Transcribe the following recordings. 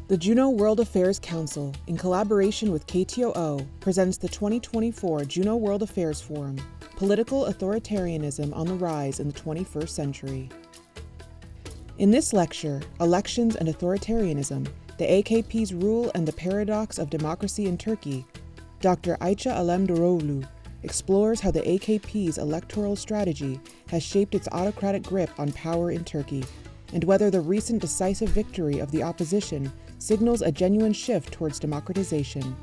The Juneau World Affairs Council, in collaboration with KTOO, presents the 2024 Juneau World Affairs Forum, Political Authoritarianism on the Rise in the 21st Century. In this lecture, Elections and Authoritarianism, the AKP's Rule and the Paradox of Democracy in Turkey, Dr. Ayça Alemdaroğlu explores how the AKP's electoral strategy has shaped its autocratic grip on power in Turkey, and whether the recent decisive victory of the opposition signals a genuine shift towards democratization.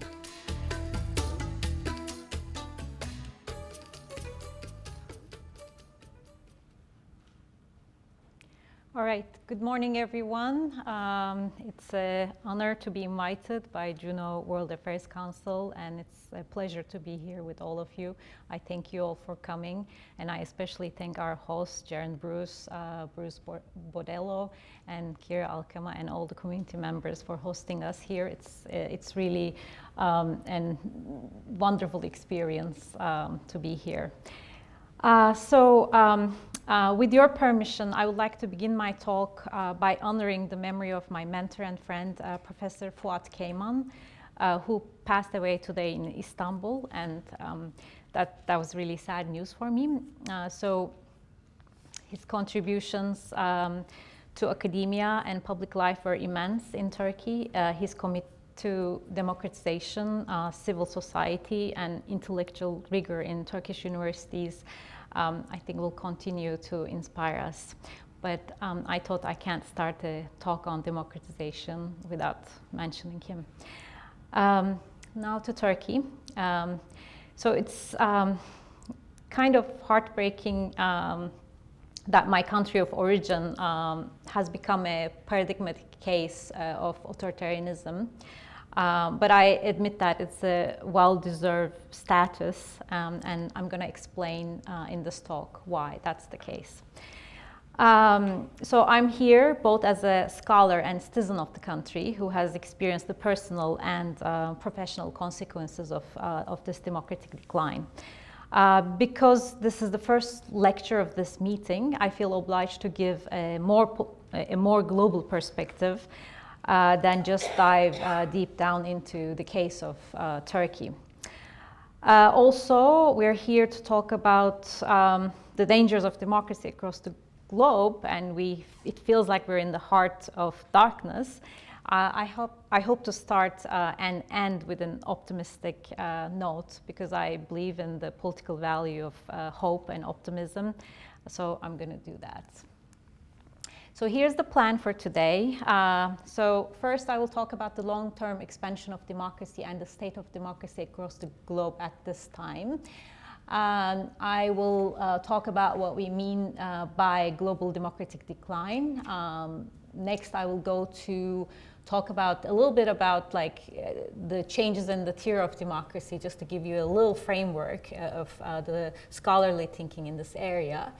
All right, good morning, everyone. It's an honor to be invited by Juneau World Affairs Council, and it's a pleasure to be here with all of you. I thank you all for coming, and I especially thank our hosts, Jaren Bruce Bodello, and Kira Alkama, and all the community members for hosting us here. It's really a wonderful experience to be here. With your permission, I would like to begin my talk by honoring the memory of my mentor and friend, Professor Fuat Keyman, who passed away today in Istanbul, and that was really sad news for me. So his contributions to academia and public life were immense in Turkey. His commitment to democratization, civil society, and intellectual rigor in Turkish universities I think will continue to inspire us. But I thought I can't start a talk on democratization without mentioning him. Now to Turkey. So it's kind of heartbreaking that my country of origin has become a paradigmatic case of authoritarianism. But I admit that it's a well-deserved status, and I'm going to explain in this talk why that's the case. So I'm here both as a scholar and citizen of the country who has experienced the personal and professional consequences of this democratic decline. Because this is the first lecture of this meeting, I feel obliged to give a more global perspective than just dive deep down into the case of Turkey. Also, we're here to talk about the dangers of democracy across the globe, and it feels like we're in the heart of darkness. I hope to start and end with an optimistic note, because I believe in the political value of hope and optimism, so I'm going to do that. So here's the plan for today. So first I will talk about the long-term expansion of democracy and the state of democracy across the globe at this time. I will talk about what we mean by global democratic decline. Next I will go to talk about a little bit about the changes in the tier of democracy, just to give you a little framework of the scholarly thinking in this area.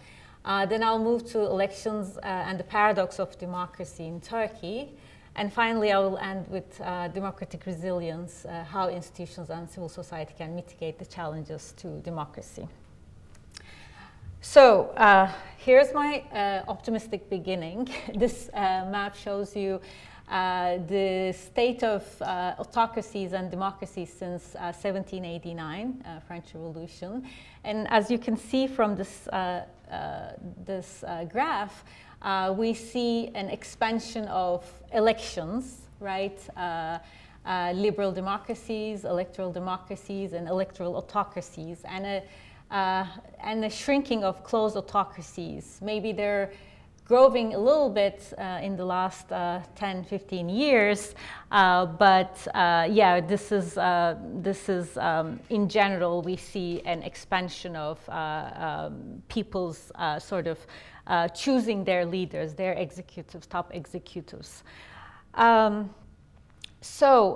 Then I'll move to elections and the paradox of democracy in Turkey. And finally, I will end with democratic resilience, how institutions and civil society can mitigate the challenges to democracy. So here's my optimistic beginning. This map shows you the state of autocracies and democracies since 1789, French Revolution. And as you can see from this graph, we see an expansion of elections, right? Liberal democracies, electoral democracies, and electoral autocracies, and a shrinking of closed autocracies. Maybe they're growing a little bit in the last 10-15 years, but yeah, this is in general we see an expansion of people's sort of choosing their leaders, their executives, top executives. So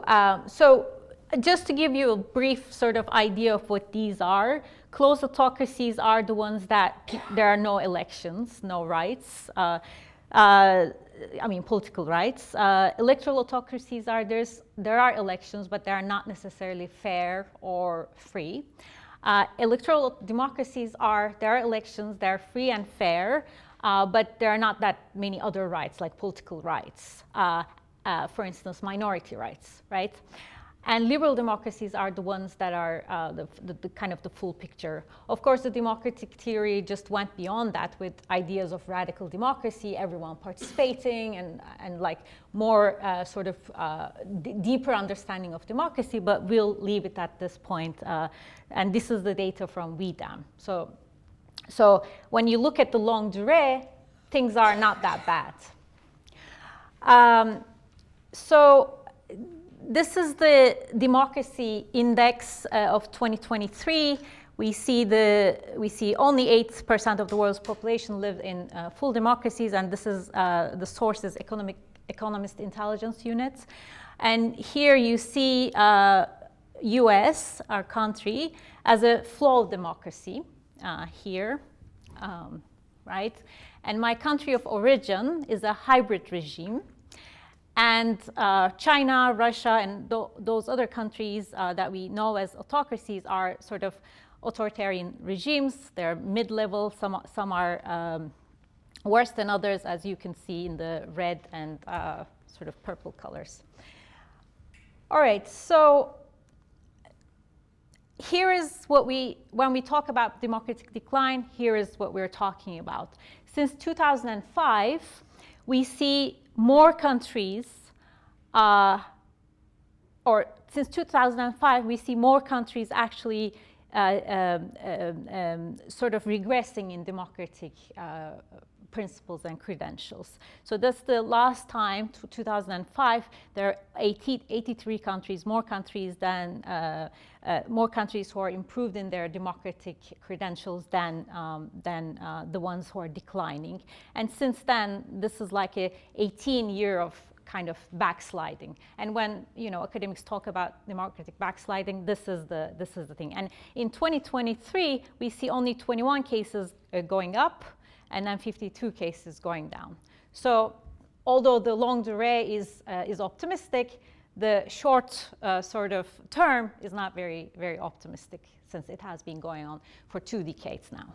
just to give you a brief sort of idea of what these are, closed autocracies are the ones that there are no elections, no rights, political rights. Electoral autocracies are there are elections, but they are not necessarily fair or free. Electoral democracies there are elections, they're free and fair, but there are not that many other rights like political rights. for instance, minority rights, right? And liberal democracies are the ones that are the kind of the full picture. Of course, the democratic theory just went beyond that with ideas of radical democracy, everyone participating, and like more sort of deeper understanding of democracy, but we'll leave it at this point. And this is the data from WEDAM. So when you look at the longue durée, things are not that bad. So this is the democracy index of 2023. We see only 8% of the world's population live in full democracies, and this is the source is Economist Intelligence Unit. And here you see US, our country, as a flawed democracy here, right? And my country of origin is a hybrid regime. And China, Russia, and those other countries that we know as autocracies are sort of authoritarian regimes. They're mid-level. Some are worse than others, as you can see in the red and sort of purple colors. All right, so here is what when we talk about democratic decline, here is what we're talking about. Since 2005, we see more countries, or since 2005, we see more countries actually sort of regressing in democratic principles and credentials. So that's the last time, 2005, there are 83 countries, more countries who are improved in their democratic credentials than the ones who are declining. And since then, this is like a 18-year of kind of backsliding. And when academics talk about democratic backsliding, this is the thing. And in 2023, we see only 21 cases going up, and then 52 cases going down. So although the longue durée is optimistic, the short sort of term is not very, very optimistic, since it has been going on for 2 decades now.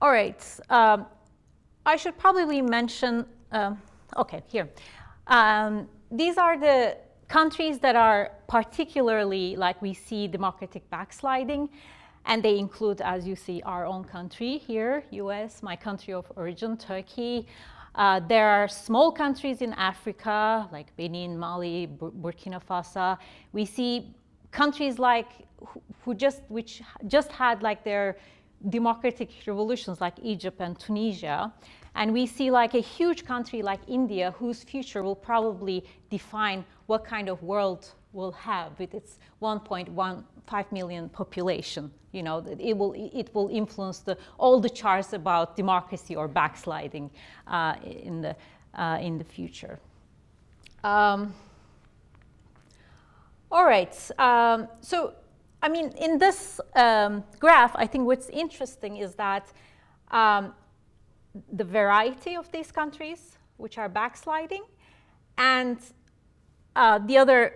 All right, I should probably mention, okay, here. These are the countries that are particularly, like we see democratic backsliding. And they include, as you see, our own country here, US, my country of origin, Turkey. There are small countries in Africa, like Benin, Mali, Burkina Faso. We see countries like which just had like their democratic revolutions, like Egypt and Tunisia. And we see like a huge country like India, whose future will probably define what kind of world we'll have with its 1.15 million population. It will influence all the charts about democracy or backsliding in the future. All right. So, I mean, in this graph, I think what's interesting is that the variety of these countries which are backsliding, and the other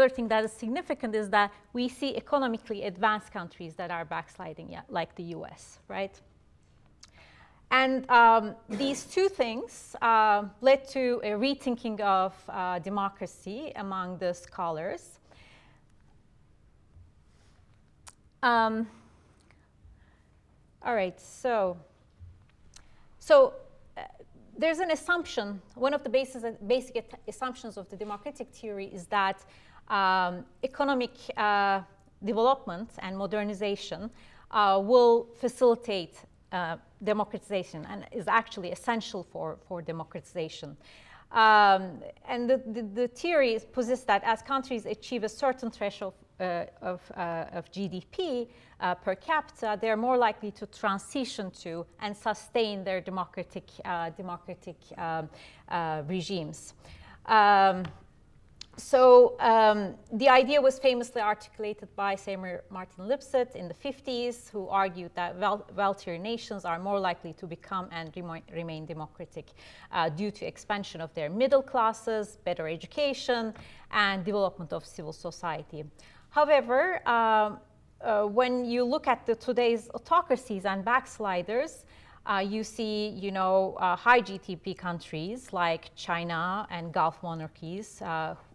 thing that is significant is that we see economically advanced countries that are backsliding, like the US, right? And these two things led to a rethinking of democracy among the scholars. All right, so there's an assumption. One of the basic assumptions of the democratic theory is that economic development and modernization will facilitate democratization and is actually essential for democratization. And the theory posits that as countries achieve a certain threshold of GDP per capita, they're more likely to transition to and sustain their democratic regimes. So the idea was famously articulated by Seymour Martin Lipset in the 50s, who argued that wealthier nations are more likely to become and remain democratic due to expansion of their middle classes, better education, and development of civil society. However, when you look at today's autocracies and backsliders, You see, high GDP countries like China and Gulf monarchies,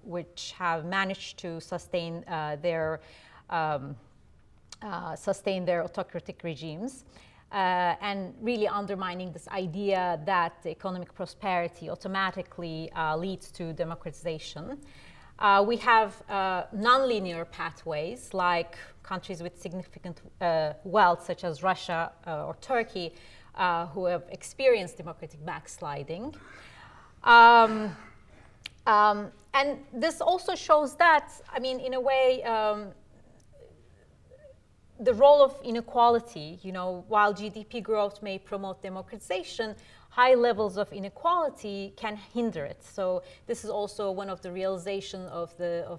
which have managed to sustain their autocratic regimes, and really undermining this idea that the economic prosperity automatically leads to democratization. We have nonlinear pathways, like countries with significant wealth, such as Russia or Turkey, who have experienced democratic backsliding. And this also shows that, in a way, the role of inequality, while GDP growth may promote democratization, high levels of inequality can hinder it. So this is also one of the realization of the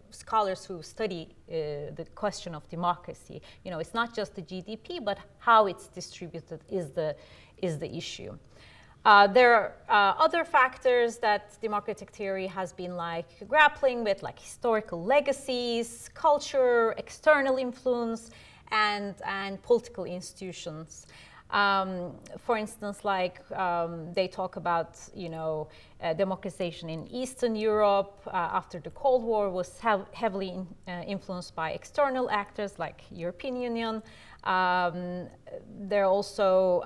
scholars who study the question of democracy. It's not just the GDP, but how it's distributed is the issue. There are other factors that democratic theory has been grappling with, like historical legacies, culture, external influence, and political institutions. For instance, they talk about, democratization in Eastern Europe after the Cold War was heavily influenced by external actors like European Union. There are also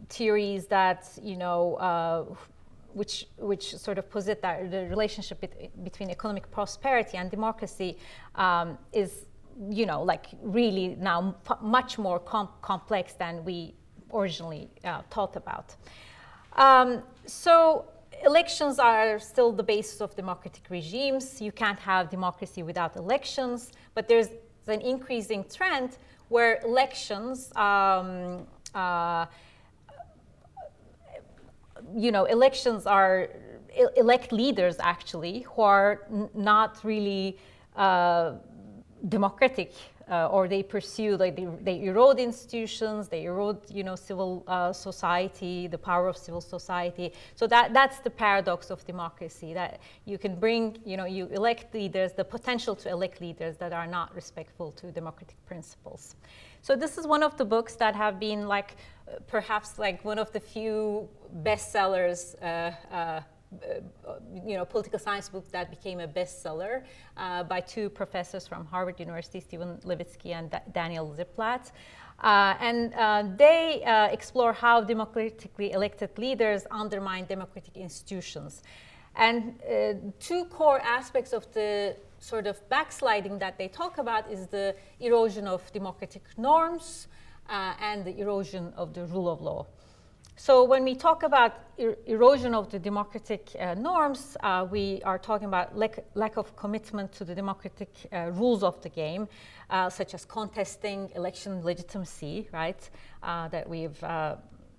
theories that, which sort of posit that the relationship between economic prosperity and democracy is, really now much more complex than we originally thought about. So elections are still the basis of democratic regimes. You can't have democracy without elections, but there's an increasing trend where elections, elections are elect leaders actually who are not really democratic, or they pursue, they erode institutions, they erode, civil society, the power of civil society. So that's the paradox of democracy, that you can bring, you elect leaders, the potential to elect leaders that are not respectful to democratic principles. So this is one of the books that have been perhaps one of the few bestsellers, political science book that became a bestseller by two professors from Harvard University, Stephen Levitsky and Daniel Ziblatt. And they explore how democratically elected leaders undermine democratic institutions. And two core aspects of the sort of backsliding that they talk about is the erosion of democratic norms and the erosion of the rule of law. So when we talk about erosion of the democratic norms, we are talking about lack of commitment to the democratic rules of the game, such as contesting election legitimacy, right, that we've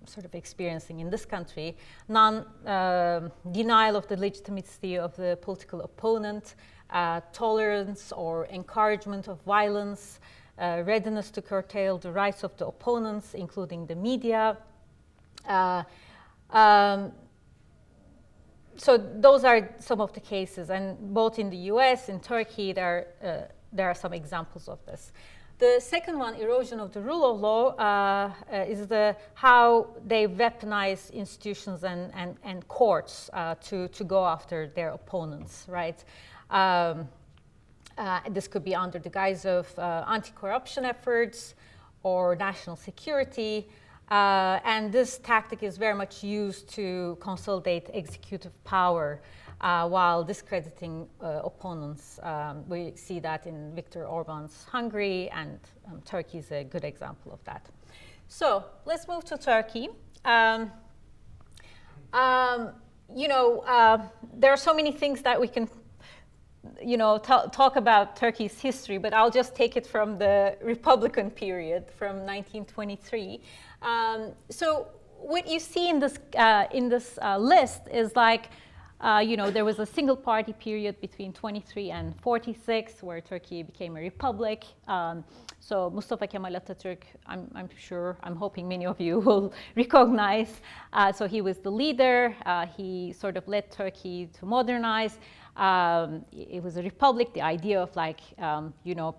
sort of experiencing in this country, denial of the legitimacy of the political opponent, tolerance or encouragement of violence, readiness to curtail the rights of the opponents, including the media. So those are some of the cases, and both in the US, in Turkey, there are some examples of this. The second one, erosion of the rule of law, is how they weaponize institutions and courts to go after their opponents, right? This could be under the guise of anti-corruption efforts or national security. And this tactic is very much used to consolidate executive power while discrediting opponents. We see that in Viktor Orban's Hungary, and Turkey is a good example of that. So let's move to Turkey. There are so many things that we can talk about Turkey's history, but I'll just take it from the Republican period, from 1923. So what you see in this list is there was a single party period between 23 and 46 where Turkey became a republic. So Mustafa Kemal Atatürk, I'm hoping many of you will recognize. So he was the leader. He sort of led Turkey to modernize. It was a republic. The idea of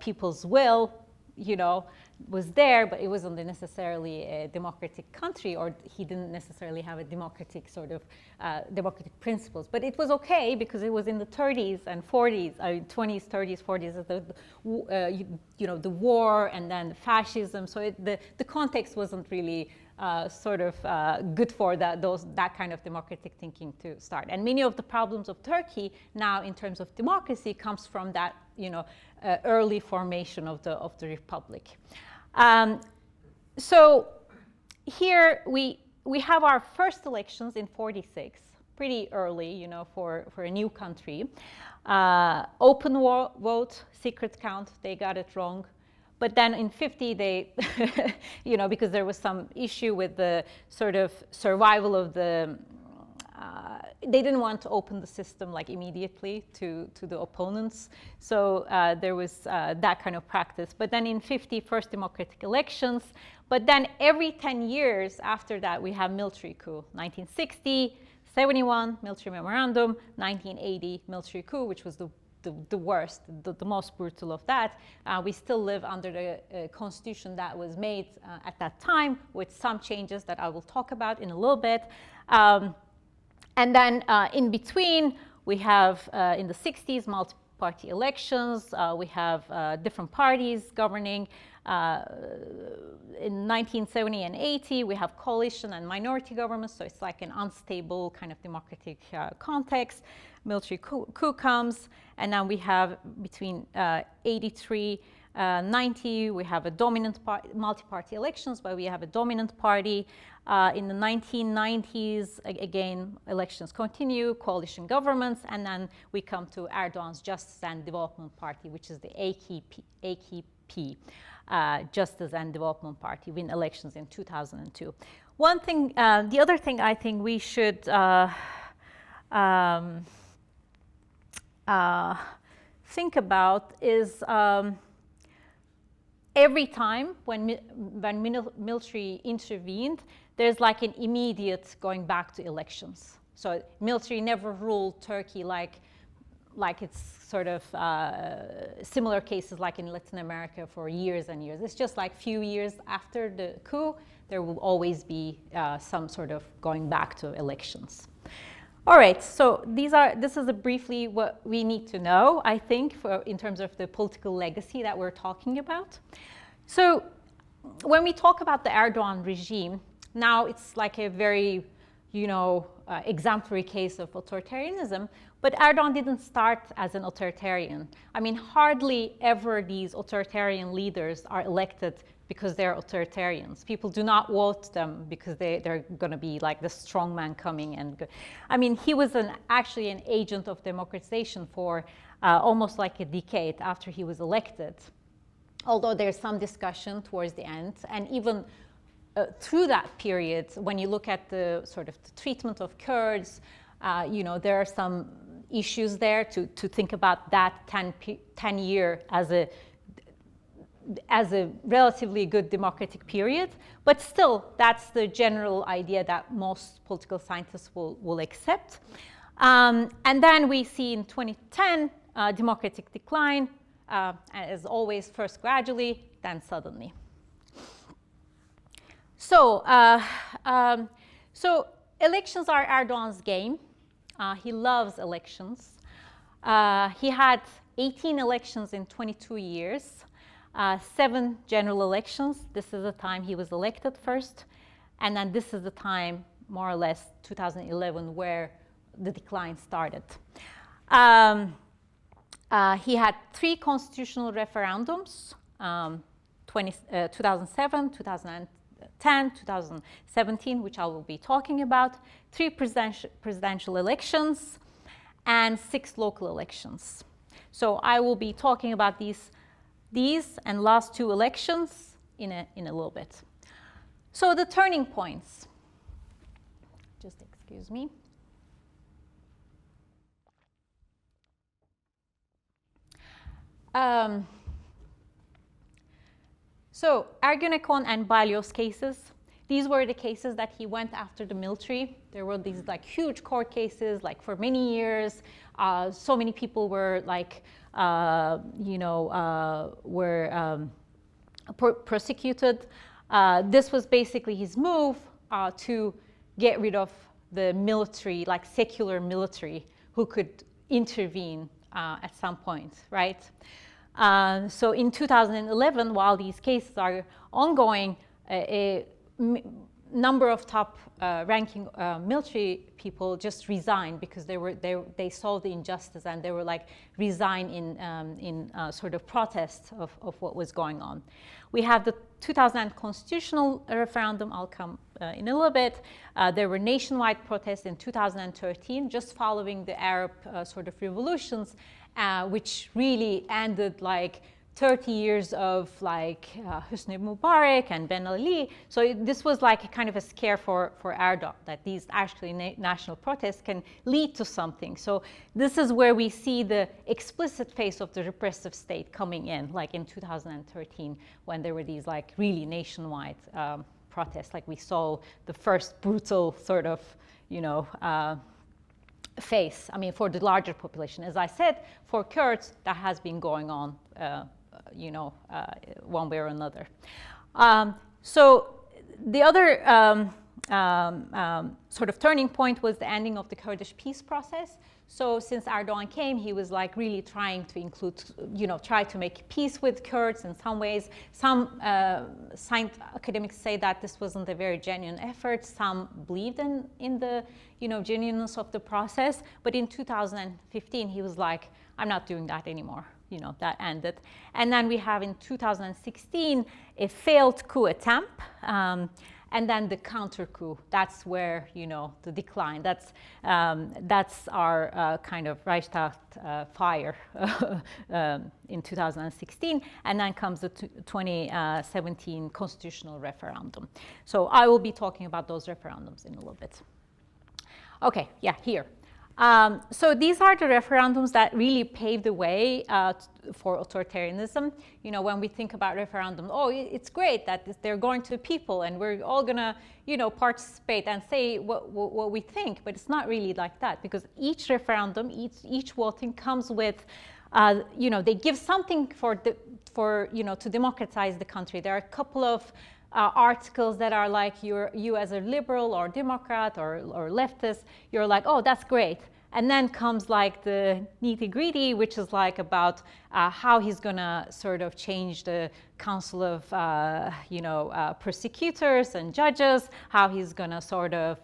people's will you know, was there, but it wasn't necessarily a democratic country, or he didn't necessarily have a democratic sort of democratic principles. But it was okay because it was in the 30s and 40s, 20s, 30s, 40s, you know, the war and then fascism. So the context wasn't really sort of good for that kind of democratic thinking to start. And many of the problems of Turkey now in terms of democracy comes from that, you know, early formation of the republic. So here we have our first elections in 46, pretty early, you know, for a new country. Open vote, secret count, they got it wrong. But then in 50, they, you know, because there was some issue with the sort of survival of the, they didn't want to open the system like immediately to the opponents. So there was that kind of practice. But then in 50, first democratic elections. But then every 10 years after that, we have military coup. 1960, 71, military memorandum, 1980, military coup, which was the worst, the most brutal of that. We still live under the constitution that was made at that time with some changes that I will talk about in a little bit. And then in between, we have in the 60s, multi-party elections. We have different parties governing. In 1970 and 80, we have coalition and minority governments, so it's like an unstable kind of democratic context. Military coup comes, and then we have between 83, 90, we have a dominant multi-party elections, but we have a dominant party. In the 1990s, again, elections continue, coalition governments, and then we come to Erdogan's Justice and Development Party, which is the AKP. Justice and Development Party, win elections in 2002. One thing, the other thing I think we should think about is every time when military intervened, there's like an immediate going back to elections. So military never ruled Turkey like it's sort of similar cases like in Latin America for years and years. It's just like few years after the coup, there will always be some sort of going back to elections. All right, so this is briefly what we need to know, I think, in terms of the political legacy that we're talking about. So when we talk about the Erdogan regime, now it's like a very, you know, exemplary case of authoritarianism, but Erdogan didn't start as an authoritarian. I mean, hardly ever these authoritarian leaders are elected because they're authoritarians. People do not vote them because they're going to be like the strong man coming and I mean, he was actually an agent of democratization for almost like a decade after he was elected. Although there's some discussion towards the end, and even through that period, when you look at the sort of the treatment of Kurds, you know, there are some issues there to think about that 10-year as a relatively good democratic period. But still, that's the general idea that most political scientists will accept. And then we see in 2010, democratic decline, as always, first gradually, then suddenly. So, so elections are Erdogan's game. He loves elections. He had 18 elections in 22 years, 7 general elections. This is the time he was elected first. And then this is the time, more or less, 2011, where the decline started. He had 3 constitutional referendums, 2007, 2010, 2017, which I will be talking about, 3 presidential elections, and 6 local elections. So I will be talking about these and last 2 elections in a little bit. So the turning points. Just excuse me. So Ergenekon and Balyoz cases, these were the cases that he went after the military. There were these like huge court cases, like for many years. So many people were like, prosecuted. This was basically his move to get rid of the military, like secular military, who could intervene at some point, right? So in 2011, while these cases are ongoing, a number of top ranking military people just resigned because they saw the injustice, and they were like resign in sort of protest of what was going on. We have the 2000 constitutional referendum. I'll come in a little bit. There were nationwide protests in 2013, just following the Arab sort of revolutions, which really ended like 30 years of like Hosni Mubarak and Ben Ali. So this was like a kind of a scare for Erdogan, that these actually national protests can lead to something. So this is where we see the explicit face of the repressive state coming in, like in 2013, when there were these like really nationwide protests. Like we saw the first brutal sort of, you know, face. I mean, for the larger population. As I said, for Kurds, that has been going on you know, one way or another. So the other sort of turning point was the ending of the Kurdish peace process. So since Erdogan came, he was like really trying to include, you know, try to make peace with Kurds in some ways. Some academics say that this wasn't a very genuine effort. Some believed in the, you know, genuineness of the process. But in 2015, he was like, I'm not doing that anymore. You know, that ended. And then we have in 2016 a failed coup attempt, and then the counter coup. That's where, you know, the decline. That's our kind of Reichstag fire in 2016, and then comes the 2017 constitutional referendum. So I will be talking about those referendums in a little bit. Okay, yeah, here. So these are the referendums that really paved the way for authoritarianism. You know, when we think about referendum, oh, it's great that they're going to people and we're all gonna, you know, participate and say what we think, but it's not really like that, because each referendum, each voting comes with, you know, they give something for you know, to democratize the country. There are a couple of articles that are like, you as a liberal or Democrat or leftist, you're like, oh, that's great. And then comes like the nitty-gritty, which is like about how he's gonna sort of change the council of, you know, prosecutors and judges, how he's gonna sort of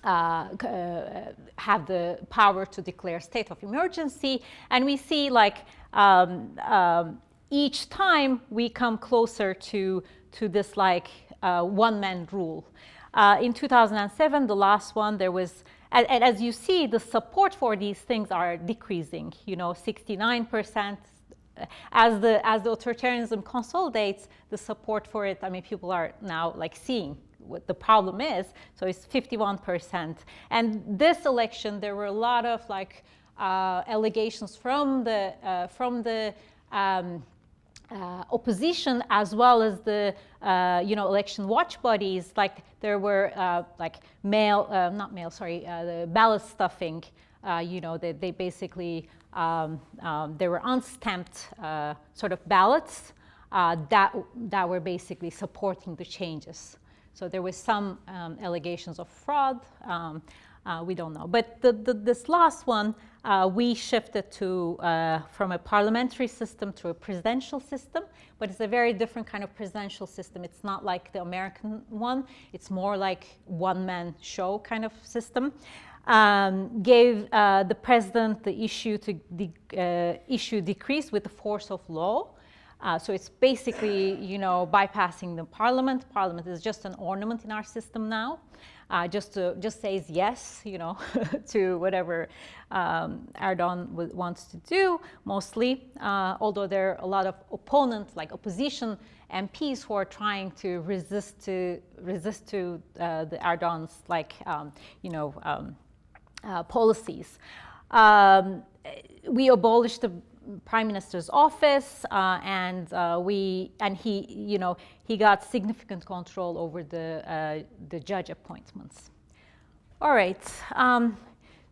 have the power to declare state of emergency. And we see like each time we come closer to this like one-man rule. In 2007, the last one, there was, and as you see, the support for these things are decreasing. You know, 69%. As the authoritarianism consolidates, the support for it, I mean, people are now like seeing what the problem is. So it's 51%. And this election, there were a lot of like allegations from the opposition, as well as the you know, election watch bodies. Like there were like the ballot stuffing. You know, they basically there were unstamped sort of ballots that were basically supporting the changes. So there was some allegations of fraud. We don't know. But this last one, we shifted to from a parliamentary system to a presidential system, but it's a very different kind of presidential system. It's not like the American one. It's more like one-man show kind of system. Gave the president the issue to issue decrees with the force of law. So it's basically, you know, bypassing the parliament. Parliament is just an ornament in our system now. Just says yes, you know, to whatever Erdogan wants to do, mostly. Although there are a lot of opponents, like opposition MPs, who are trying to resist to the Erdogan's like you know, policies. We abolished the Prime Minister's office, and he, you know, he got significant control over the judge appointments. All right.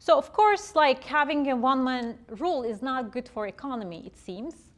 So of course, like having a one-man rule is not good for economy, it seems.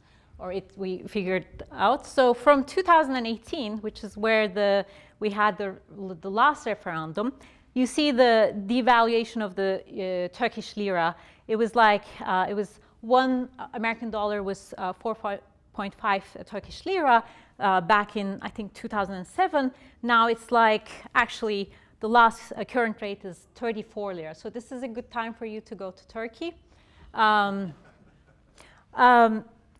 we figured out. So from 2018, which is where we had the last referendum, you see the devaluation of the Turkish lira. It was like, it was one American dollar was 4.5 Turkish lira back in, I think, 2007. Now it's like, actually, the last current rate is 34 lira. So this is a good time for you to go to Turkey.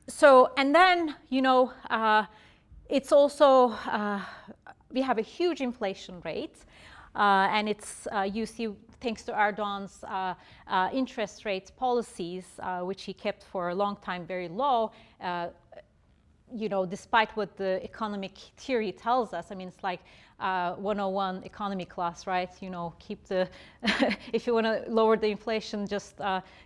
So, and then, you know, it's also, we have a huge inflation rate. And it's, you see, thanks to Erdogan's interest rates policies, which he kept for a long time very low, you know, despite what the economic theory tells us. I mean, it's like 101 economy class, right? You know, keep the, if you want to lower the inflation, just,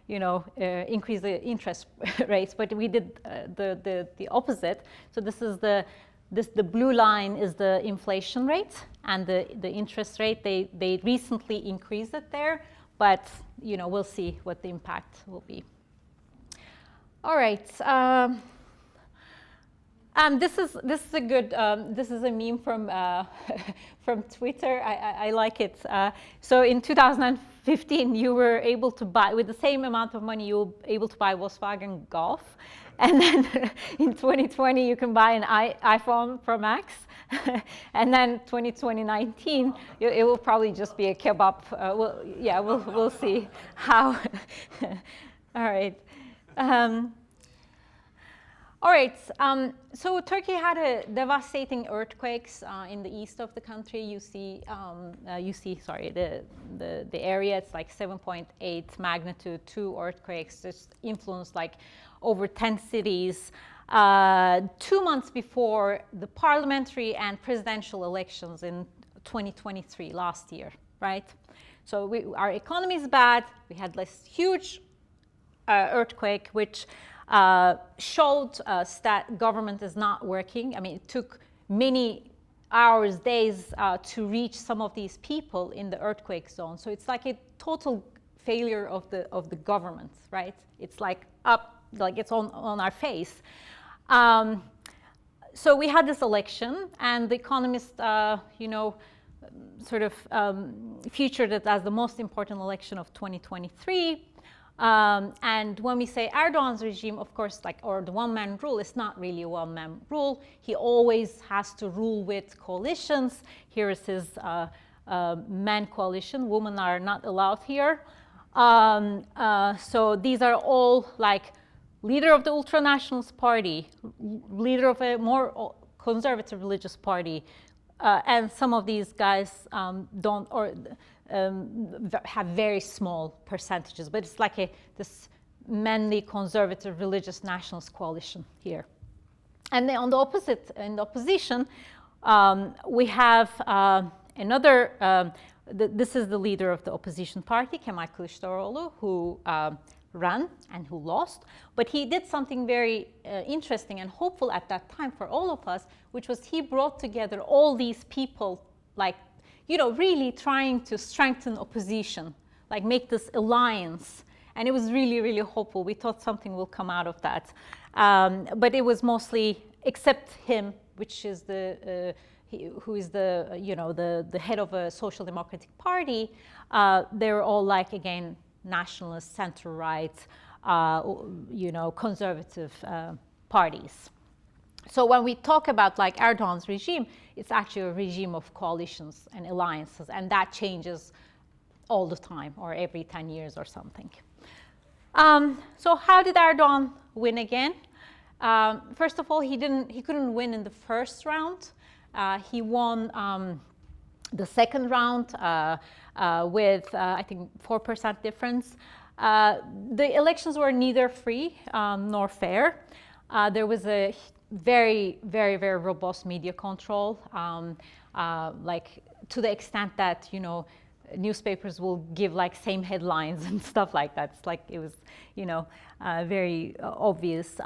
you know, increase the interest rates. But we did the opposite. So this is the blue line is the inflation rate, and the interest rate, they recently increased it there, but, you know, we'll see what the impact will be. All right. This is a good, this is a meme from from Twitter. I like it. So in 2015, you were able to buy, with the same amount of money, you were able to buy Volkswagen Golf. And then in 2020, you can buy an iPhone Pro Max. And then 2019, it will probably just be a kebab. Well, yeah, we'll see how. All right. All right, so Turkey had a devastating earthquakes in the east of the country. You see, sorry, the area, it's like 7.8 magnitude, 2 earthquakes, just influenced like over 10 cities. 2 months before the parliamentary and presidential elections in 2023, last year, right? So our economy is bad. We had this huge earthquake, which showed us that government is not working. I mean, it took many hours, days to reach some of these people in the earthquake zone. So it's like a total failure of the government, right? It's like up, like it's on our face. So we had this election, and the economists, you know, sort of featured it as the most important election of 2023. And when we say Erdogan's regime, of course, like, or the one-man rule, it's not really a one-man rule. He always has to rule with coalitions. Here is his man coalition. Women are not allowed here. So these are all like leader of the ultranationalist party, leader of a more conservative religious party, and some of these guys don't, or have very small percentages, but it's like this mainly conservative religious nationalist coalition here. And then on the opposite, in the opposition, we have another, this is the leader of the opposition party, Kemal Kılıçdaroğlu, who ran and who lost. But he did something very interesting and hopeful at that time for all of us, which was he brought together all these people, like, you know, really trying to strengthen opposition, like make this alliance. And it was really, really hopeful. We thought something will come out of that. But it was mostly, except him, which is who is the, you know, the head of a social democratic party, they're all like, again, nationalist, center-right, you know, conservative parties. So when we talk about like Erdogan's regime, it's actually a regime of coalitions and alliances, and that changes all the time, or every 10 years or something. So how did Erdogan win again? First of all, he couldn't win in the first round. He won the second round with I think 4% difference. The elections were neither free nor fair. There was a very, very, very robust media control, like to the extent that, you know, newspapers will give like same headlines and stuff like that. It's like it was, you know, very obvious.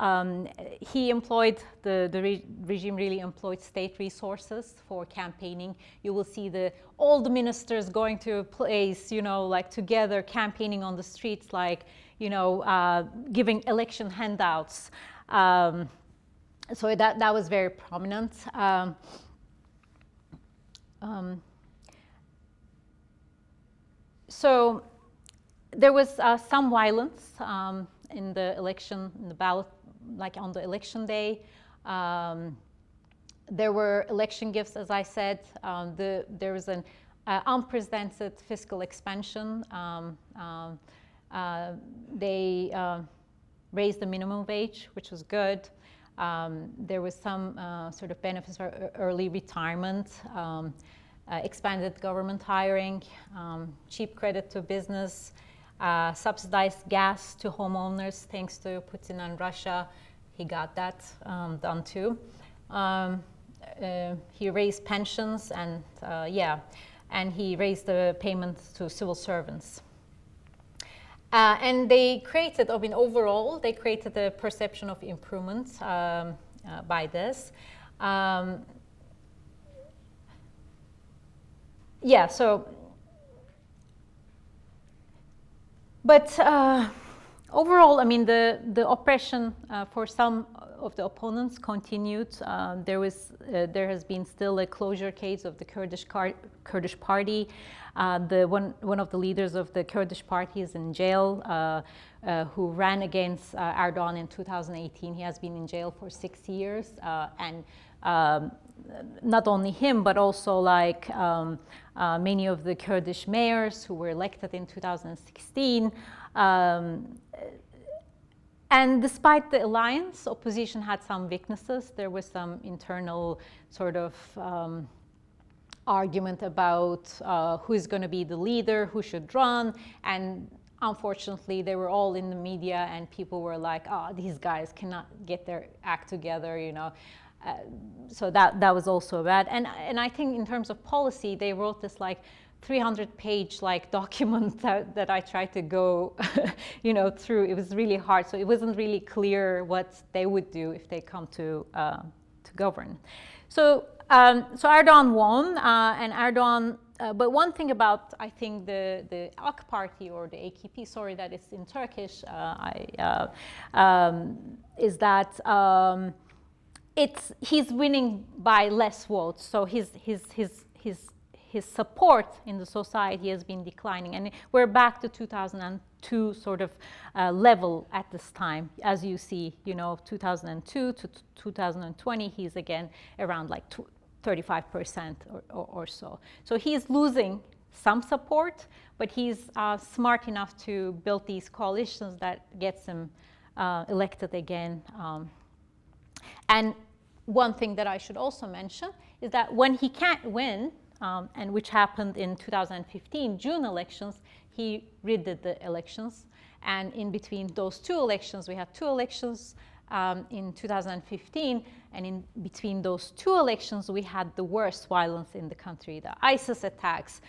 He employed, the regime really employed state resources for campaigning. You will see all the ministers going to a place, you know, like together campaigning on the streets, like, you know, giving election handouts. So that was very prominent. So there was some violence in the election, in the ballot, like on the election day. There were election gifts, as I said. There was an unprecedented fiscal expansion. They raised the minimum wage, which was good. There was some sort of benefits for early retirement, expanded government hiring, cheap credit to business, subsidized gas to homeowners thanks to Putin and Russia. He got that done too. He raised pensions and and he raised the payments to civil servants. And they created, I mean, overall, they created a perception of improvement by this. But overall, I mean, the oppression for some of the opponents continued. There has been still a closure case of the Kurdish party. One of the leaders of the Kurdish party is in jail, who ran against Erdogan in 2018. He has been in jail for 6 years, and not only him, but also like many of the Kurdish mayors who were elected in 2016. And despite the alliance, opposition had some weaknesses. There was some internal sort of argument about who is going to be the leader, who should run, and unfortunately, they were all in the media, and people were like, "Oh, these guys cannot get their act together," you know. So that was also bad. And I think in terms of policy, they wrote this like 300-page like document that I tried to go, you know, through. It was really hard, so it wasn't really clear what they would do if they come to govern. So Erdogan won, and Erdogan. But one thing about, I think, the AK party, or the AKP, sorry that it's in Turkish, is that he's winning by less votes. So his support in the society has been declining, and we're back to 2002 sort of level at this time. As you see, you know, 2002 to 2020, he's again around like 35% or so. So he's losing some support, but he's smart enough to build these coalitions that gets him elected again. And one thing that I should also mention is that when he can't win, and which happened in 2015 June elections, he rigged the elections. And in between those two elections, we had two elections in 2015, and in between those two elections, we had the worst violence in the country, the ISIS attacks,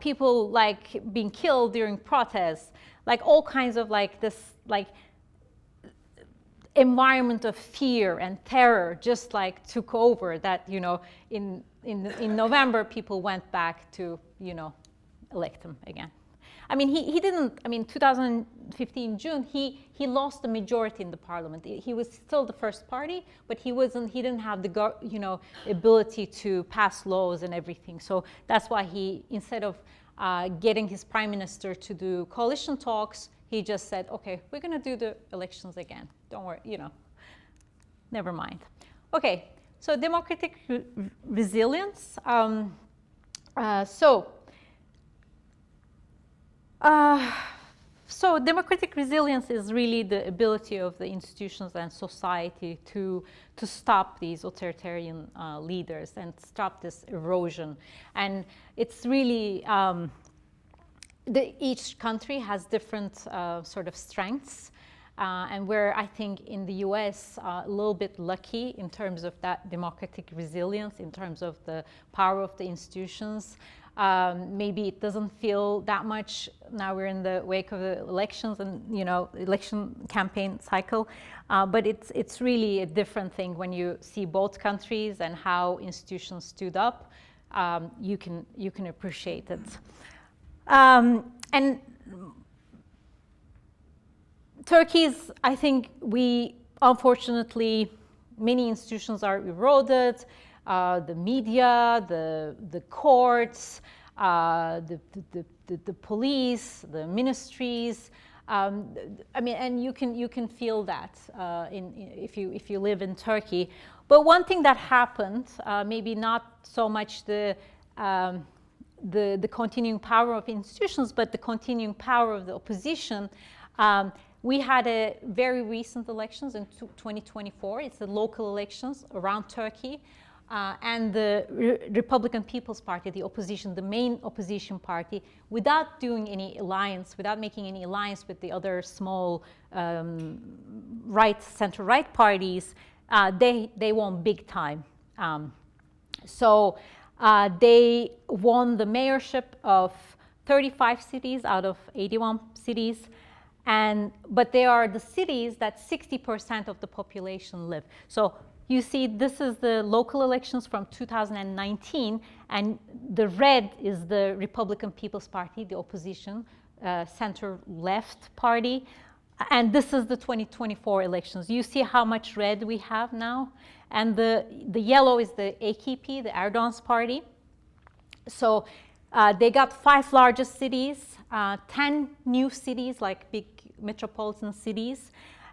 people like being killed during protests, like all kinds of like this like environment of fear and terror just like took over, that, you know, in November people went back to, you know, elect him again. I mean, he didn't, I mean, 2015 June, he lost the majority in the parliament. He was still the first party, but he didn't have the, you know, ability to pass laws and everything. So that's why he, instead of getting his prime minister to do coalition talks, he just said, okay, we're going to do the elections again. Don't worry, you know, never mind. Okay, so democratic resilience. So democratic resilience is really the ability of the institutions and society to stop these authoritarian leaders and stop this erosion. And it's really, each country has different sort of strengths. And we're, I think, in the US, a little bit lucky in terms of that democratic resilience, in terms of the power of the institutions. Maybe it doesn't feel that much now we're in the wake of the elections and, you know, election campaign cycle, but it's really a different thing when you see both countries and how institutions stood up. You can appreciate it. And Turkey's, I think we unfortunately many institutions are eroded, the media, the courts, the police, the ministries. I mean, and you can feel that if you live in Turkey. But one thing that happened, maybe not so much the continuing power of institutions, but the continuing power of the opposition. We had a very recent elections in 2024. It's the local elections around Turkey. And the Republican People's Party, the opposition, the main opposition party, without doing any alliance, without making any alliance with the other small center-right parties, they won big time. So they won the mayorship of 35 cities out of 81 cities. But they are the cities that 60% of the population live. So you see, this is the local elections from 2019, and the red is the Republican People's Party, the opposition, center-left party. And this is the 2024 elections. You see how much red we have now? And the yellow is the AKP, the Erdogan's party. So they got 5 largest cities, 10 new cities, like big metropolitan cities,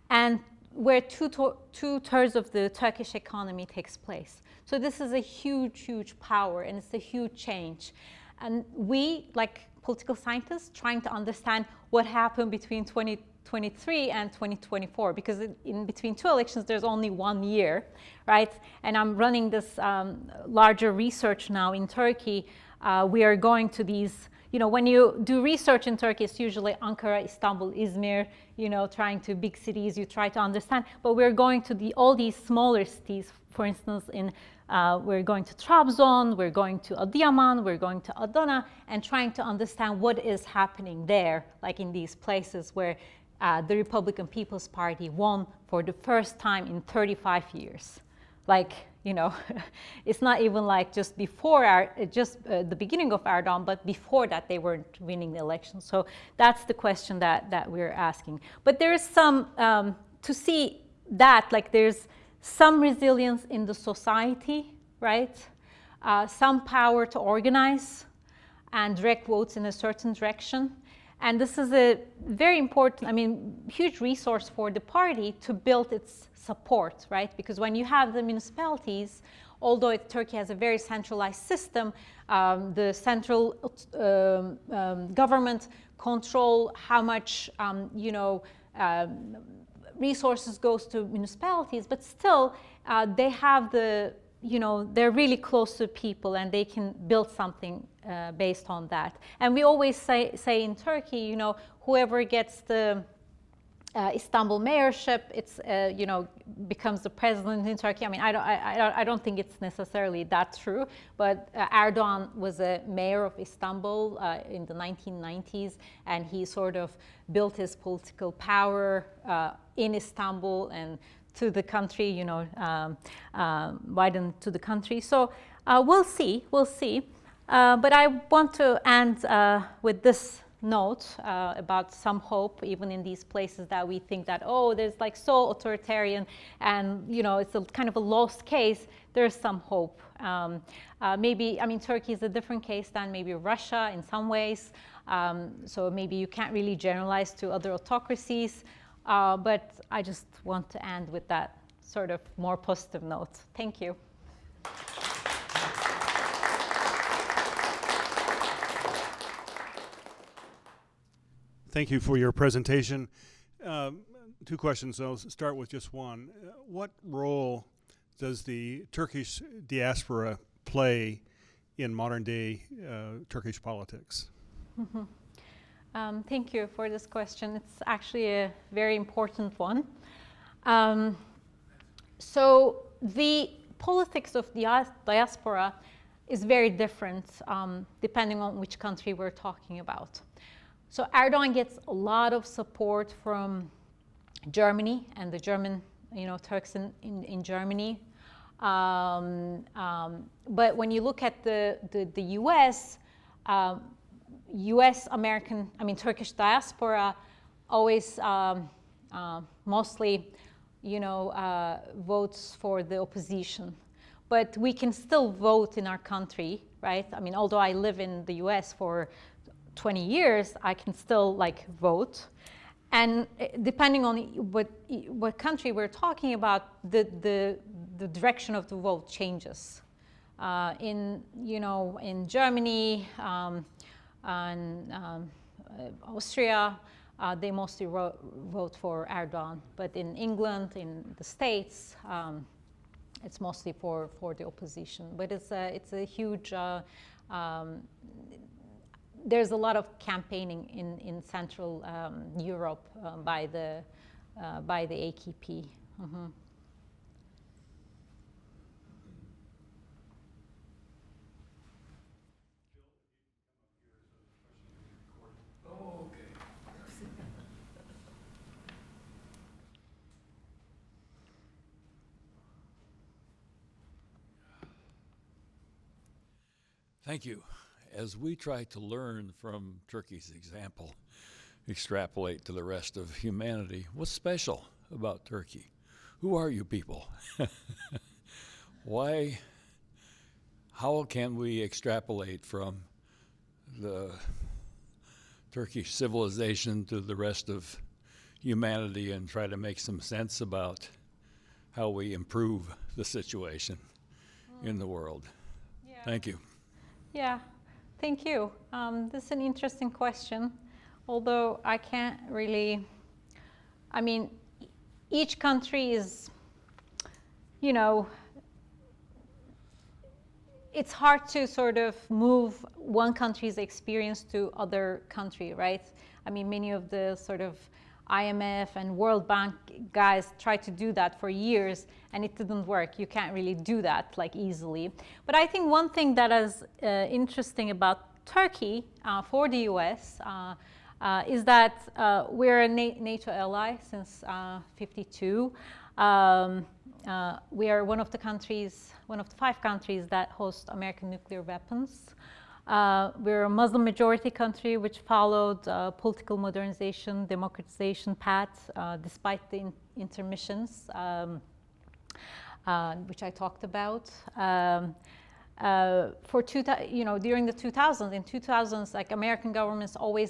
and where two-thirds of the Turkish economy takes place. So this is a huge, huge power, and it's a huge change. And we, like political scientists, trying to understand what happened between 2023 and 2024, because in between 2 elections, there's only 1 year, right? And I'm running this larger research now in Turkey. We are going to these, when you do research in Turkey, it's usually Ankara, Istanbul, Izmir, trying to big cities, you try to understand. But we're going to all these smaller cities. For instance, we're going to Trabzon, we're going to Adıyaman, we're going to Adana, and trying to understand what is happening there, like in these places where the Republican People's Party won for the first time in 35 years. Like, it's not even like just before the beginning of Erdogan, but before that they weren't winning the election. So that's the question that we're asking. But there is some, to see that, like there's some resilience in the society, right? Some power to organize and direct votes in a certain direction. And this is a very important, huge resource for the party to build its support, right? Because when you have the municipalities, although Turkey has a very centralized system, the central government control how much, resources goes to municipalities, but still they have they're really close to people and they can build something based on that. And we always say in Turkey, whoever gets the Istanbul mayorship, it's becomes the president in Turkey. I don't think it's necessarily that true, but Erdogan was a mayor of Istanbul in the 1990s, and he sort of built his political power in Istanbul and to the country, widened to the country. So we'll see. But I want to end with this note about some hope, even in these places that we think that, there's like so authoritarian and, it's a kind of a lost case. There's some hope. Turkey is a different case than maybe Russia in some ways. So maybe you can't really generalize to other autocracies. But I just want to end with that sort of more positive note. Thank you. Thank you for your presentation. 2 questions. I'll start with just one. What role does the Turkish diaspora play in modern-day Turkish politics? Mm-hmm. Thank you for this question. It's actually a very important one. So the politics of the diaspora is very different depending on which country we're talking about. So Erdogan gets a lot of support from Germany and the German, Turks in Germany. But when you look at the U.S., Turkish diaspora always mostly votes for the opposition. But we can still vote in our country, right? I mean, although I live in the US for 20 years, I can still vote. And depending on what country we're talking about, the direction of the vote changes. In Germany and Austria, they mostly vote for Erdogan. But in England, in the States, it's mostly for the opposition. But it's a huge. There's a lot of campaigning in Central Europe by the AKP. Mm-hmm. Thank you. As we try to learn from Turkey's example, extrapolate to the rest of humanity, what's special about Turkey? Who are you people? Why? How can we extrapolate from the Turkish civilization to the rest of humanity and try to make some sense about how we improve the situation in the world? Yeah. Thank you. Yeah, thank you. This is an interesting question, although I can't really, I mean, each country is, it's hard to sort of move one country's experience to other country, right? I mean, many of the sort of IMF and World Bank guys tried to do that for years, and it didn't work. You can't really do that easily. But I think one thing that is interesting about Turkey for the US is that we're a NATO ally since '52. We are one of the 5 countries that host American nuclear weapons. We're a Muslim majority country which followed political modernization, democratization path despite the intermissions, which I talked about. During the 2000s, in 2000s, American governments always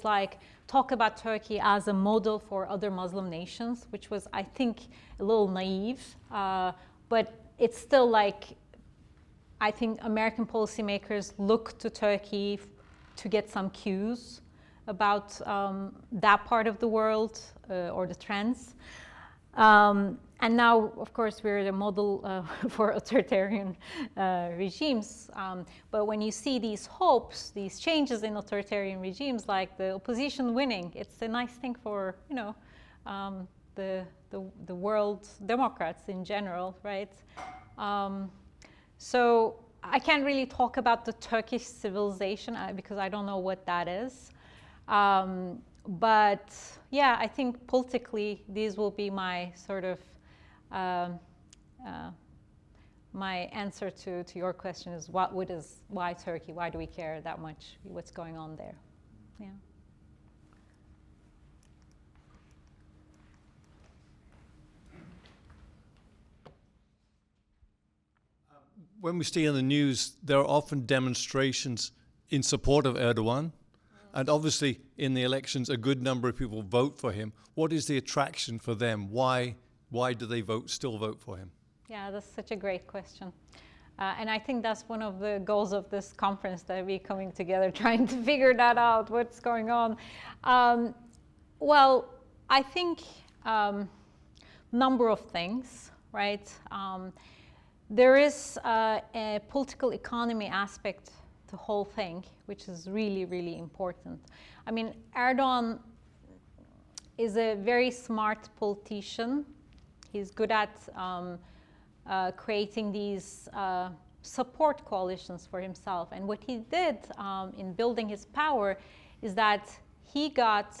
talk about Turkey as a model for other Muslim nations, which was, I think, a little naive, but it's still I think American policymakers look to Turkey to get some cues about that part of the world or the trends. And now, of course, we're the model for authoritarian regimes. But when you see these hopes, these changes in authoritarian regimes, like the opposition winning, it's a nice thing for the world Democrats in general, right? So I can't really talk about the Turkish civilization because I don't know what that is. But yeah, I think politically these will be my sort of my answer to your question is why Turkey? Why do we care that much? What's going on there? Yeah. When we see in the news, there are often demonstrations in support of Erdogan. And obviously, in the elections, a good number of people vote for him. What is the attraction for them? Why do they still vote for him? Yeah, that's such a great question. And I think that's one of the goals of this conference, that we're coming together trying to figure that out, what's going on. Well, I think number of things, right? There is a political economy aspect to the whole thing, which is really, really important. I mean, Erdogan is a very smart politician. He's good at creating these support coalitions for himself. And what he did in building his power is that he got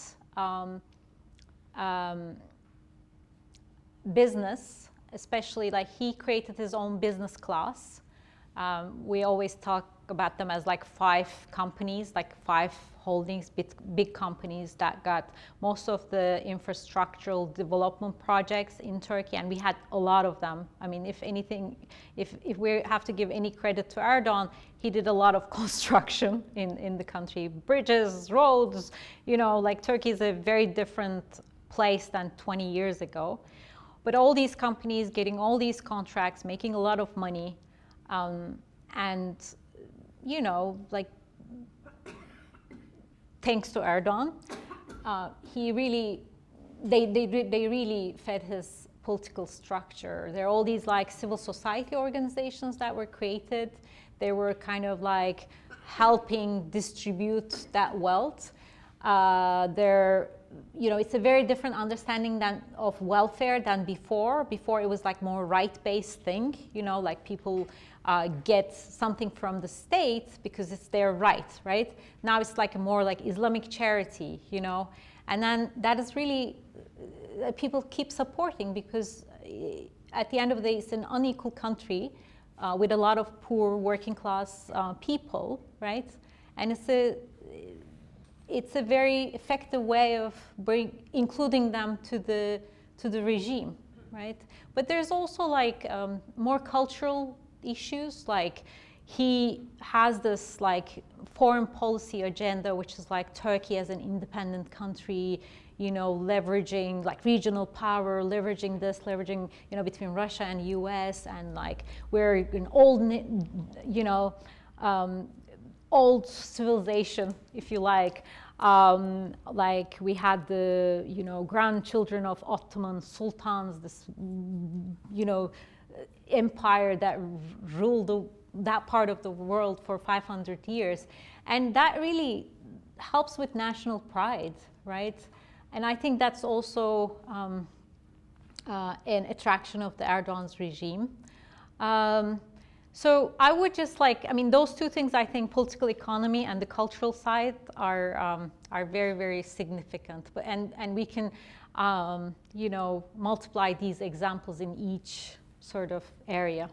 business, especially he created his own business class. We always talk about them as 5 companies, 5 holdings, big companies that got most of the infrastructural development projects in Turkey, and we had a lot of them. I mean, if anything, if we have to give any credit to Erdogan, he did a lot of construction in the country, bridges, roads, you know, like Turkey is a very different place than 20 years ago. But all these companies getting all these contracts, making a lot of money, and, you know, like, thanks to Erdogan, he really, they really fed his political structure. There are all these like civil society organizations that were created. They were kind of like helping distribute that wealth. You know, it's a very different understanding of welfare than before. Before it was like more right-based thing, you know, like people get something from the state because it's their right? Now it's like a more like Islamic charity, you know, and then that is really, people keep supporting because at the end of the day, it's an unequal country with a lot of poor working class people, right? And it's a very effective way of including them to the regime, right? But there's also like more cultural issues, like he has this like foreign policy agenda, which is like Turkey as an independent country, you know, leveraging like regional power, leveraging this, leveraging, you know, between Russia and US, and like we're an old, you know, old civilization, if you like we had the, you know, grandchildren of Ottoman sultans, this, you know, empire that ruled that part of the world for 500 years. And that really helps with national pride, right? And I think that's also an attraction of the Erdogan's regime. So I would just like, I mean, those two things, I think political economy and the cultural side are very, very significant. But, and we can, you know, multiply these examples in each sort of area.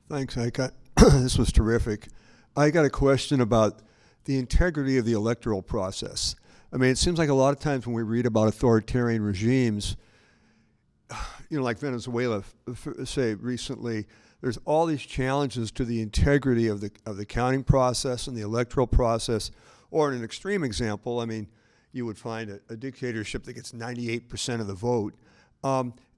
Thanks, Ayça. This was terrific. I got a question about the integrity of the electoral process. I mean, it seems like a lot of times when we read about authoritarian regimes, you know, like Venezuela, say recently, there's all these challenges to the integrity of the counting process and the electoral process. Or in an extreme example, I mean, you would find a dictatorship that gets 98% of the vote.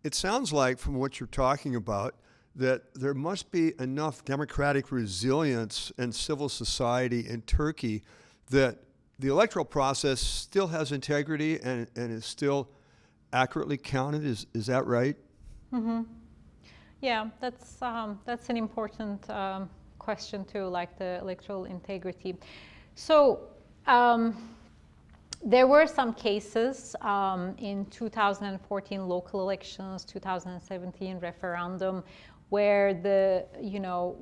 It sounds like, from what you're talking about, that there must be enough democratic resilience and civil society in Turkey that the electoral process still has integrity and is still accurately counted. Is that right? Mm-hmm. Yeah, that's an important question too, like the electoral integrity. So there were some cases in 2014 local elections, 2017 referendum, where the, you know,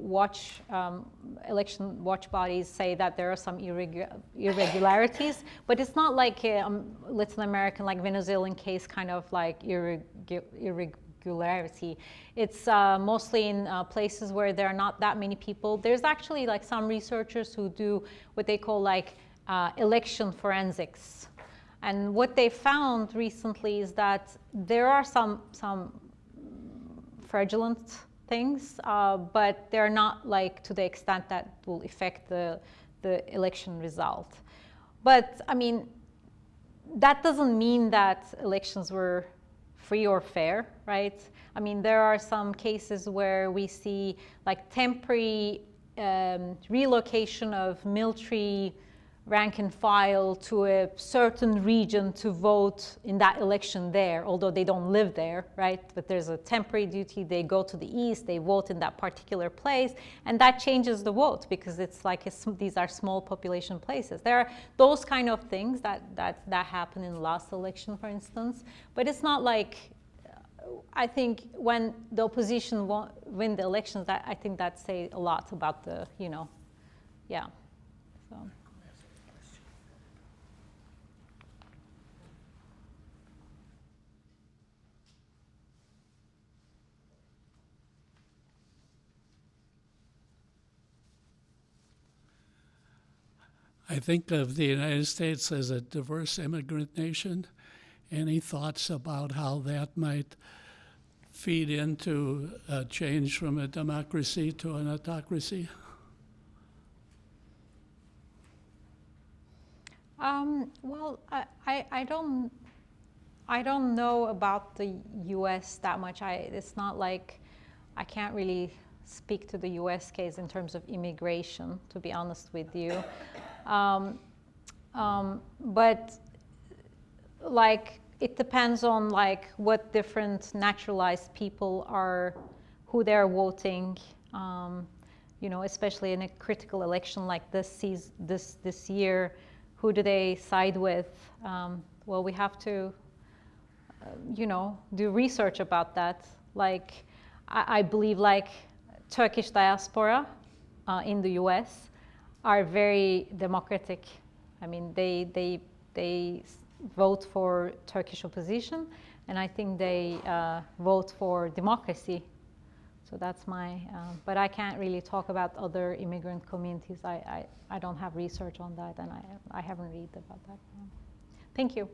election watch bodies say that there are some irregularities, but it's not like Latin American, like Venezuelan case, kind of like irregularity. It's mostly in places where there are not that many people. There's actually like some researchers who do what they call like election forensics. And what they found recently is that there are some fraudulent things, but they're not like to the extent that will affect the election result. But I mean, that doesn't mean that elections were free or fair, right? I mean, there are some cases where we see like temporary relocation of military rank and file to a certain region to vote in that election there, although they don't live there, right? But there's a temporary duty, they go to the east, they vote in that particular place, and that changes the vote because it's like these are small population places. There are those kind of things that happened in the last election, for instance, but it's not like, I think when the opposition win the elections, I think that says a lot about the, you know, yeah, so. I think of the United States as a diverse immigrant nation. Any thoughts about how that might feed into a change from a democracy to an autocracy? Well, I don't know about the U.S. that much. It's not like I can't really speak to the U.S. case in terms of immigration, to be honest with you. But like it depends on like what different naturalized people are, who they're voting. You know, especially in a critical election like this year, who do they side with? Well, we have to, you know, do research about that. Like, I believe like Turkish diaspora in the U.S. are very democratic. I mean, they vote for Turkish opposition, and I think they vote for democracy. So that's my, but I can't really talk about other immigrant communities. I don't have research on that, and I haven't read about that. Thank you.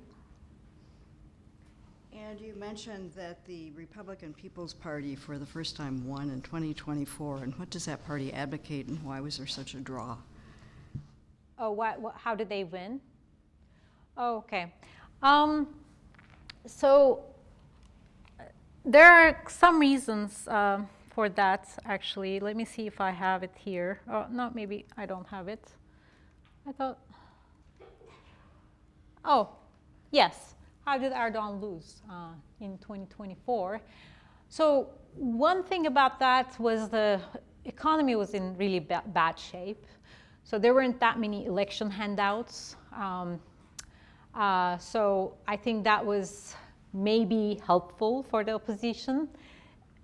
And you mentioned that the Republican People's Party for the first time won in 2024. And what does that party advocate, and why was there such a draw? Oh, how did they win? Oh, okay. So there are some reasons for that, actually. Let me see if I have it here. Oh, no, maybe I don't have it. I thought, oh, yes. How did Erdogan lose in 2024? So one thing about that was the economy was in really bad shape. So there weren't that many election handouts. So I think that was maybe helpful for the opposition.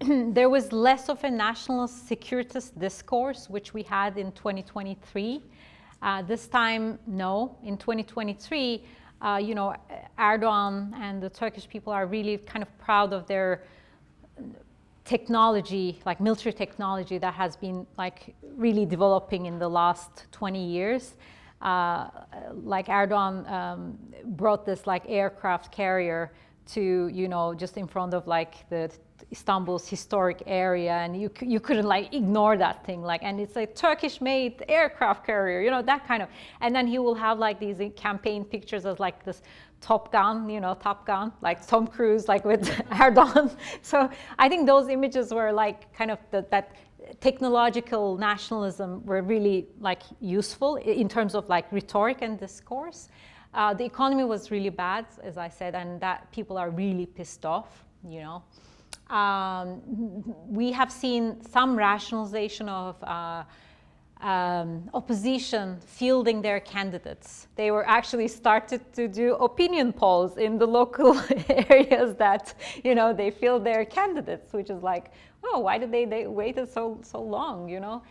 There was less of a national securitist discourse, which we had in 2023. This time, no. In 2023, you know, Erdogan and the Turkish people are really kind of proud of their technology, like military technology that has been like really developing in the last 20 years. Like Erdogan brought this like aircraft carrier to, you know, just in front of like the Istanbul's historic area, and you couldn't like ignore that thing, like, and it's a Turkish-made aircraft carrier, you know, that kind of, and then he will have like these campaign pictures of like this Top Gun, you know, Top Gun, like Tom Cruise, like with Erdogan. So I think those images were like kind of that technological nationalism were really like useful in terms of like rhetoric and discourse. The economy was really bad, as I said, and that people are really pissed off, you know. We have seen some rationalization of opposition fielding their candidates. They were actually started to do opinion polls in the local areas that, you know, they field their candidates, which is like, oh, why did they waited so long, you know?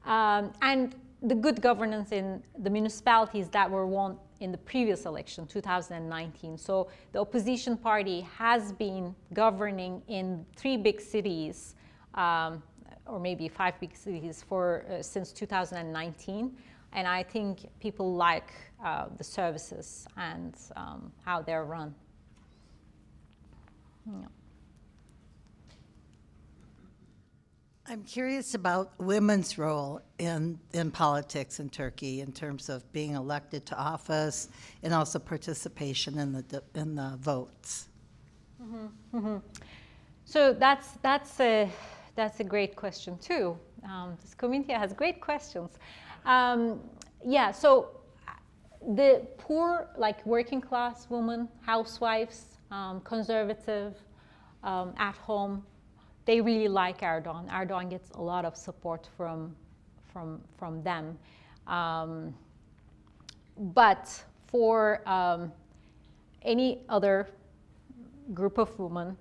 And the good governance in the municipalities that were won in the previous election, 2019. So the opposition party has been governing in 3 big cities, or maybe 5 big cities for since 2019. And I think people like the services and how they're run. Yeah. I'm curious about women's role in politics in Turkey in terms of being elected to office and also participation in the votes. Mm-hmm. Mm-hmm. So that's a great question too. This community has great questions. Yeah. So the poor, like working class women, housewives, conservative, at home. They really like Erdogan. Erdogan gets a lot of support from them. But for any other group of women,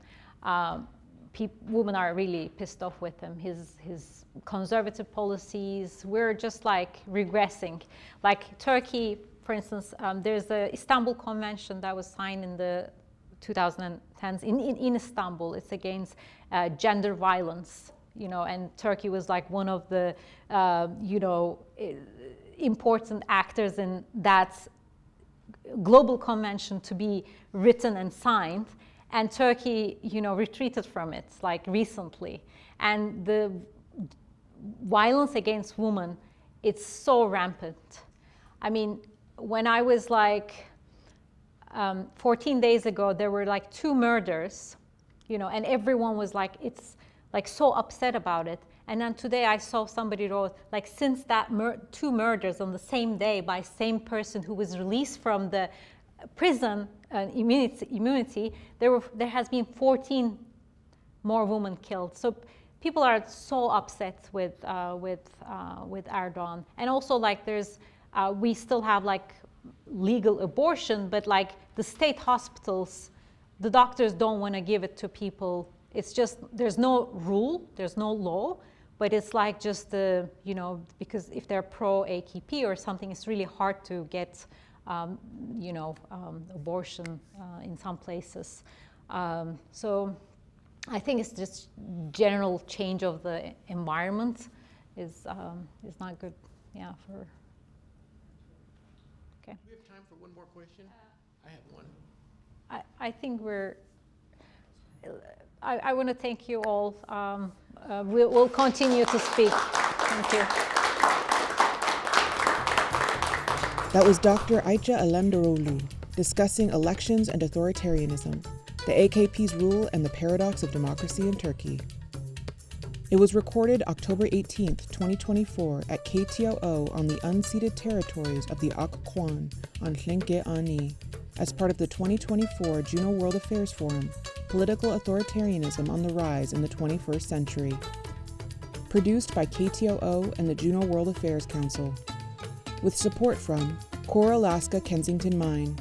women are really pissed off with him. His conservative policies, we're just like regressing. Like Turkey, for instance, there's the Istanbul Convention that was signed in the 2010s in Istanbul. It's against gender violence, you know, and Turkey was like one of the, you know, important actors in that global convention to be written and signed, and Turkey, retreated from it, like recently. And the violence against women, it's so rampant. I mean, when I was 14 days ago, there were 2 murders, and everyone was so upset about it. And then today I saw somebody wrote, since that 2 murders on the same day by same person who was released from the prison immunity, there has been 14 more women killed. So people are so upset with Erdogan. And also we still have legal abortion, but the state hospitals, the doctors don't want to give it to people. It's just, there's no rule, there's no law, but it's just because if they're pro-AKP or something, it's really hard to get, abortion in some places. So I think it's just general change of the environment is not good, for. Okay. Do we have time for one more question? I have one. I think I want to thank you all. We'll continue to speak. Thank you. That was Dr. Ayça Alemdaroğlu discussing elections and authoritarianism, the AKP's rule and the paradox of democracy in Turkey. It was recorded October 18th, 2024 at KTOO on the unceded territories of the Akkwan on Hlinke as part of the 2024 Juneau World Affairs Forum, Political Authoritarianism on the Rise in the 21st Century. Produced by KTOO and the Juneau World Affairs Council. With support from Core Alaska Kensington Mine,